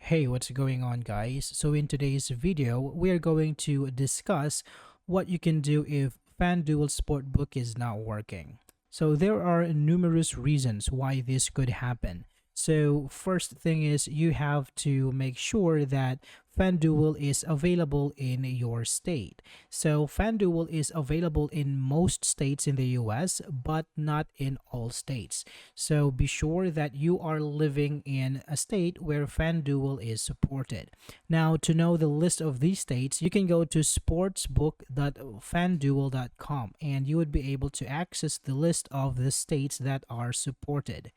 Hey, what's going on, guys? So, in today's video, we are going to discuss what you can do if FanDuel Sportsbook is not working. So, there are numerous reasons why this could happen. So, first thing is you have to make sure that FanDuel is available in your state. So, FanDuel is available in most states in the US, but not in all states. So be sure that you are living in a state where FanDuel is supported. Now, to know the list of these states, you can go to sportsbook.fanduel.com and you would be able to access the list of the states that are supported.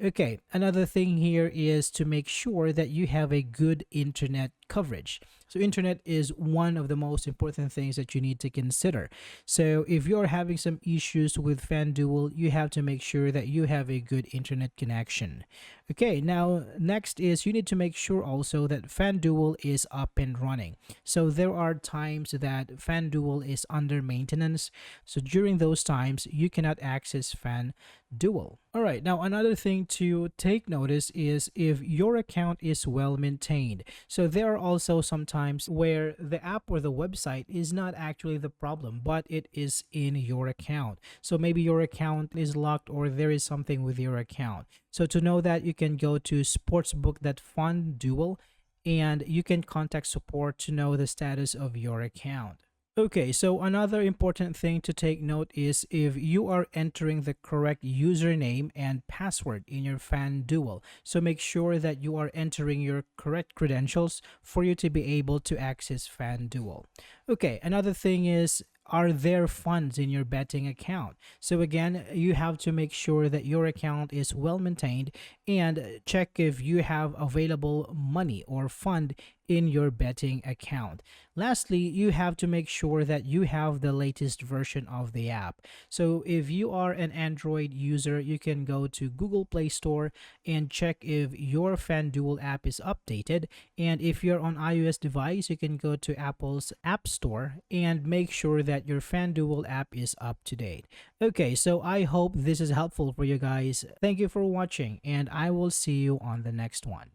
Okay, another thing here is to make sure that you have a good internet coverage. So internet is one of the most important things that you need to consider. So if you're having some issues with FanDuel, you have to make sure that you have a good internet connection. Okay, now next is you need to make sure also that FanDuel is up and running. So there are times that FanDuel is under maintenance. So during those times, you cannot access FanDuel. All right, now another thing to take notice is if your account is well maintained. So there are also some times where the app or the website is not actually the problem, but it is in your account. So maybe your account is locked or there is something with your account. So to know that, you can go to sportsbook.fanduel and you can contact support to know the status of your account. Okay, so another important thing to take note is if you are entering the correct username and password in your FanDuel. So make sure that you are entering your correct credentials for you to be able to access FanDuel. Okay, another thing is, are there funds in your betting account? So again, you have to make sure that your account is well maintained and check if you have available money or fund in your betting account. Lastly, you have to make sure that you have the latest version of the app. So if you are an Android user, you can go to Google Play Store and check if your FanDuel app is updated. And if you're on iOS device, you can go to Apple's App Store and make sure that your FanDuel app is up to date. Okay, so I hope this is helpful for you guys. Thank you for watching and I will see you on the next one.